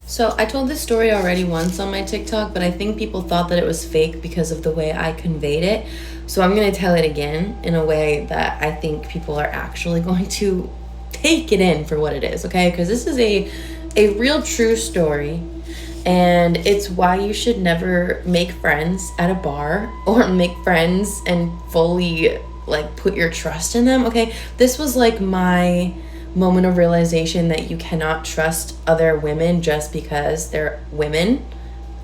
So I told this story already once on my TikTok, but I think people thought that it was fake because of the way I conveyed it. So I'm going to tell it again in a way that I think people are actually going to take it in for what it is, okay? Because this is a real true story, and it's why you should never make friends at a bar or make friends and fully like put your trust in them, okay? This was like my moment of realization that you cannot trust other women just because they're women.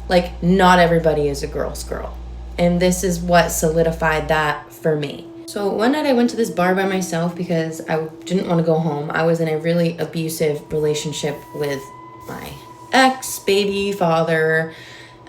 Like, not everybody is a girl's girl. And this is what solidified that for me. So one night I went to this bar by myself because I didn't want to go home. I was in a really abusive relationship with my ex, baby, father.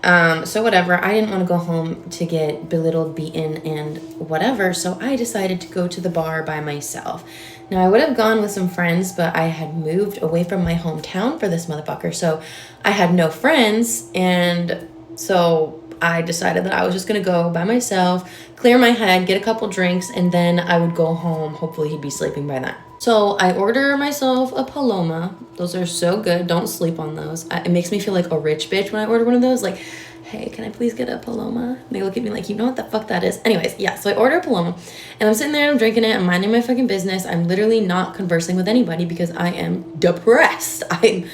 So whatever, I didn't want to go home to get belittled, beaten, and whatever. So I decided to go to the bar by myself. Now, I would have gone with some friends, but I had moved away from my hometown for this motherfucker. So I had no friends. And so I decided that I was just going to go by myself, clear my head, get a couple drinks, and then I would go home. Hopefully he'd be sleeping by then. So I order myself a Paloma. Those are so good. Don't sleep on those. It makes me feel like a rich bitch when I order one of those. Like, hey, can I please get a Paloma? And they look at me like, you know what the fuck that is? Anyways, yeah, so I order a Paloma, and I'm sitting there, I'm drinking it, I'm minding my fucking business. I'm literally not conversing with anybody because I am depressed. I'm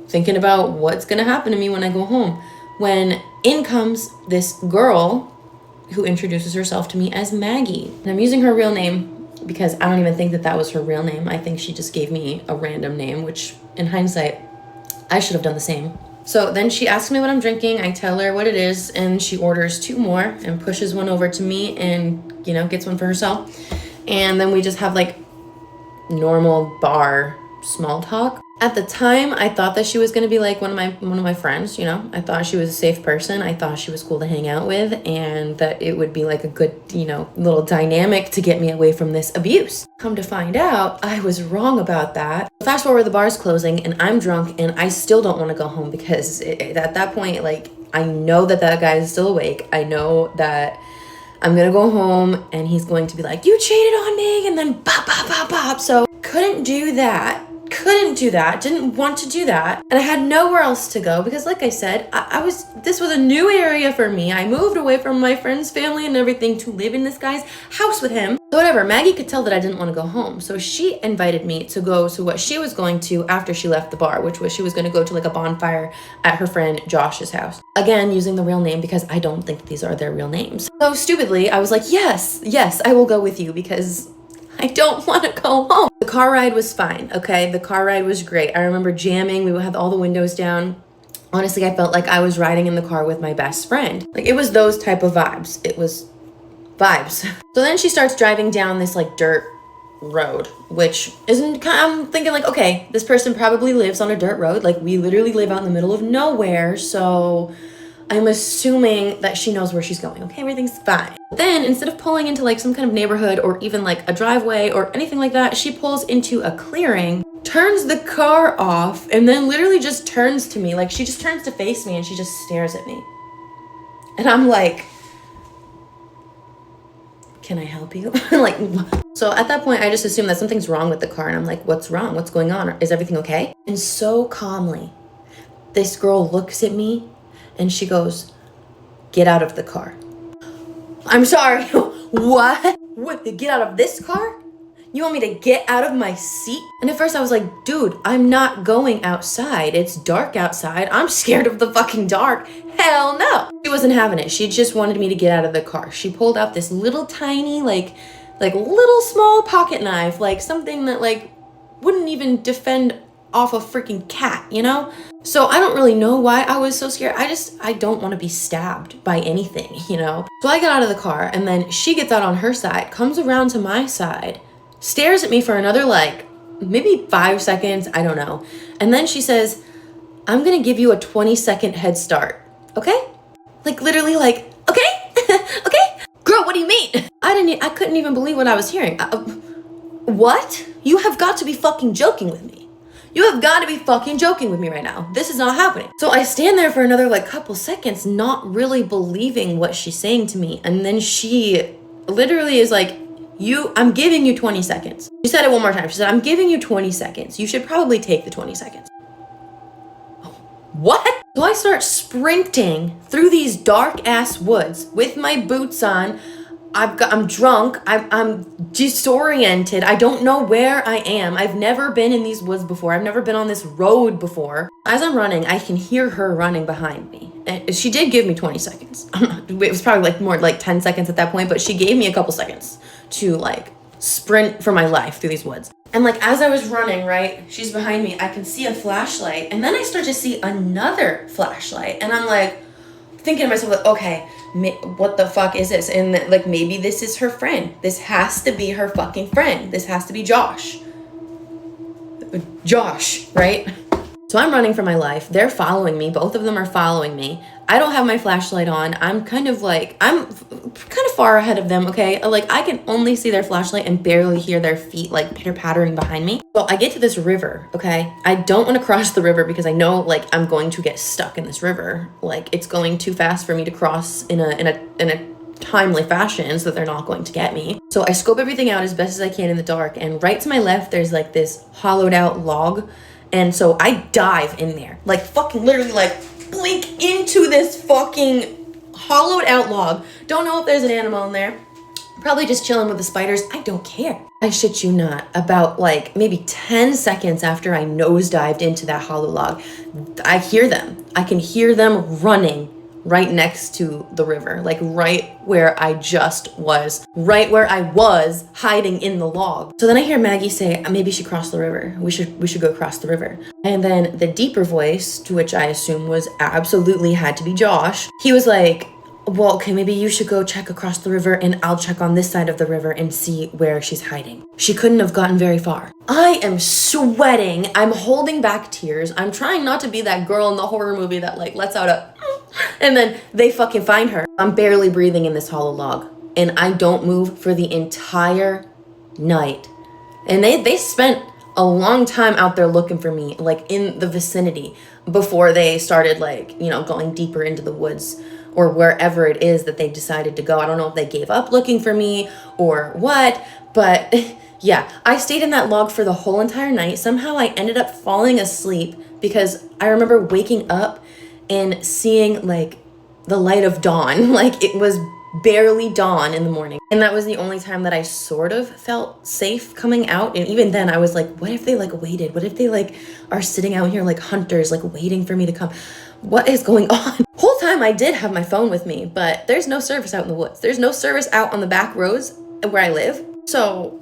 thinking about what's gonna happen to me when I go home. When in comes this girl who introduces herself to me as Maggie. And I'm using her real name because I don't even think that was her real name. I think she just gave me a random name, which in hindsight, I should have done the same. So then she asks me what I'm drinking. I tell her what it is, and she orders 2 more and pushes one over to me and, you know, gets one for herself. And then we just have like normal bar small talk. At the time, I thought that she was going to be like one of my friends, you know. I thought she was a safe person. I thought she was cool to hang out with, and that it would be like a good, you know, little dynamic to get me away from this abuse. Come to find out, I was wrong about that. Fast forward, the bar's closing and I'm drunk and I still don't want to go home because at that point, like, I know that guy is still awake. I know that I'm going to go home and he's going to be like, you cheated on me, and then bop, bop, bop, bop. So couldn't do that, didn't want to do that. And I had nowhere else to go because, like I said, this was a new area for me. I moved away from my friend's family and everything to live in this guy's house with him. So whatever, Maggie could tell that I didn't want to go home. So she invited me to go to what she was going to after she left the bar, which was she was going to go to like a bonfire at her friend Josh's house. Again, using the real name because I don't think these are their real names. So stupidly, I was like, yes, I will go with you because I don't want to go home. The car ride was fine, okay? The car ride was great. I remember jamming. We had all the windows down. Honestly, I felt like I was riding in the car with my best friend. Like, it was those type of vibes. It was vibes. So then she starts driving down this like dirt road, which isn't, I'm thinking like, okay, this person probably lives on a dirt road. Like, we literally live out in the middle of nowhere. So I'm assuming that she knows where she's going. Okay, everything's fine. Then instead of pulling into like some kind of neighborhood or even like a driveway or anything like that, she pulls into a clearing, turns the car off, and then literally just turns to me. Like, she just turns to face me and she just stares at me. And I'm like, can I help you? Like, so at that point, I just assumed that something's wrong with the car. And I'm like, what's wrong? What's going on? Is everything okay? And so calmly, this girl looks at me and she goes, get out of the car. I'm sorry. What? Get out of this car? You want me to get out of my seat? And at first I was like, dude, I'm not going outside. It's dark outside. I'm scared of the fucking dark. Hell no. She wasn't having it. She just wanted me to get out of the car. She pulled out this little tiny, like little small pocket knife, like something that like wouldn't even defend off a freaking cat, you know? So I don't really know why I was so scared. I don't want to be stabbed by anything, you know? So I get out of the car and then she gets out on her side, comes around to my side, stares at me for another like maybe 5 seconds, I don't know. And then she says, I'm gonna give you a 20-second head start, okay? Like literally like, okay, okay? Girl, what do you mean? I couldn't even believe what I was hearing. What? You have got to be fucking joking with me. You have got to be fucking joking with me right now. This is not happening. So I stand there for another like couple seconds, not really believing what she's saying to me. And then she literally is like, I'm giving you 20 seconds. She said it one more time. She said, I'm giving you 20 seconds. You should probably take the 20 seconds. what? So I start sprinting through these dark ass woods with my boots on. I'm drunk. I'm disoriented. I don't know where I am. I've never been in these woods before. I've never been on this road before. As I'm running, I can hear her running behind me. And she did give me 20 seconds. It was probably like more like 10 seconds at that point, but she gave me a couple seconds to like sprint for my life through these woods. And like as I was running, right, she's behind me. I can see a flashlight, and then I start to see another flashlight, and I'm like thinking to myself, like, okay, what the fuck is this? And like maybe this is her friend. This has to be her fucking friend. This has to be Josh, right? So I'm running for my life. They're following me. Both of them are following me. I don't have my flashlight on. I'm kind of far ahead of them, okay? Like I can only see their flashlight and barely hear their feet like pitter-pattering behind me. So I get to this river, okay? I don't want to cross the river because I know like I'm going to get stuck in this river. Like it's going too fast for me to cross in a timely fashion so that they're not going to get me. So I scope everything out as best as I can in the dark, and right to my left there's like this hollowed out log. And so I dive in there, like fucking literally like blink into this fucking hollowed out log. Don't know if there's an animal in there. Probably just chilling with the spiders. I don't care. I shit you not. About like maybe 10 seconds after I nosedived into that hollow log, I hear them. I can hear them running right next to the river, like right where I was hiding in the log. So then I hear Maggie say, maybe she crossed the river. We should go across the river. And then the deeper voice, to which I assume was absolutely had to be Josh, he was like, well, okay, maybe you should go check across the river and I'll check on this side of the river and see where she's hiding. She couldn't have gotten very far. I am sweating. I'm holding back tears. I'm trying not to be that girl in the horror movie that like lets out a and then they fucking find her. I'm barely breathing in this hollow log, and I don't move for the entire night. And they spent a long time out there looking for me, like in the vicinity, before they started like, you know, going deeper into the woods or wherever it is that they decided to go. I don't know if they gave up looking for me or what, but yeah, I stayed in that log for the whole entire night. Somehow I ended up falling asleep because I remember waking up and seeing like the light of dawn. Like it was barely dawn in the morning. And that was the only time that I sort of felt safe coming out. And even then I was like, what if they like waited? What if they like are sitting out here like hunters, like waiting for me to come? What is going on? Whole time I did have my phone with me, but there's no service out in the woods. There's no service out on the back roads where I live. So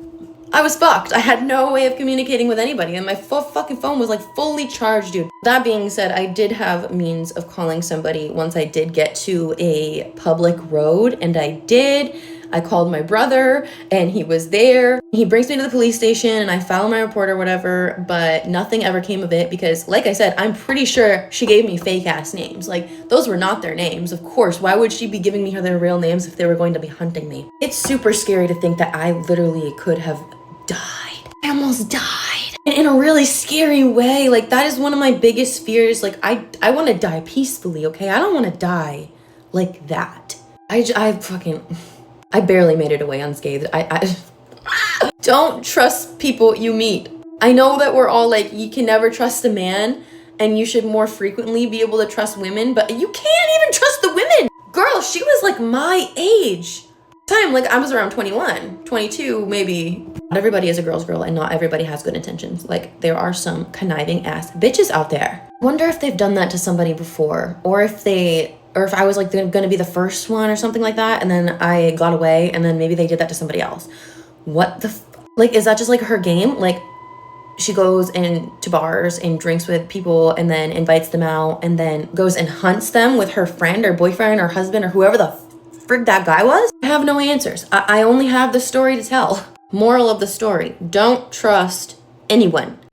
I was fucked. I had no way of communicating with anybody, and my fucking phone was like fully charged, dude. That being said, I did have means of calling somebody once I did get to a public road, and I called my brother, and he was there. He brings me to the police station, and I file my report or whatever, but nothing ever came of it because, like I said, I'm pretty sure she gave me fake-ass names. Like, those were not their names. Of course, why would she be giving me their real names if they were going to be hunting me? It's super scary to think that I literally could have died. I almost died. In a really scary way. Like, that is one of my biggest fears. Like, I want to die peacefully, okay? I don't want to die like that. I barely made it away unscathed. I don't trust people you meet. I know that we're all like, you can never trust a man and you should more frequently be able to trust women, but you can't even trust the women. Girl, she was like my age. Time, like I was around 21, 22, maybe. Not everybody is a girl's girl and not everybody has good intentions. Like there are some conniving ass bitches out there. Wonder if they've done that to somebody before, or if I was like gonna be the first one or something like that, and then I got away, and then maybe they did that to somebody else. What the like, is that just like her game? Like she goes into bars and drinks with people and then invites them out and then goes and hunts them with her friend or boyfriend or husband or whoever the frig that guy was? I have no answers. I only have the story to tell. Moral of the story, don't trust anyone.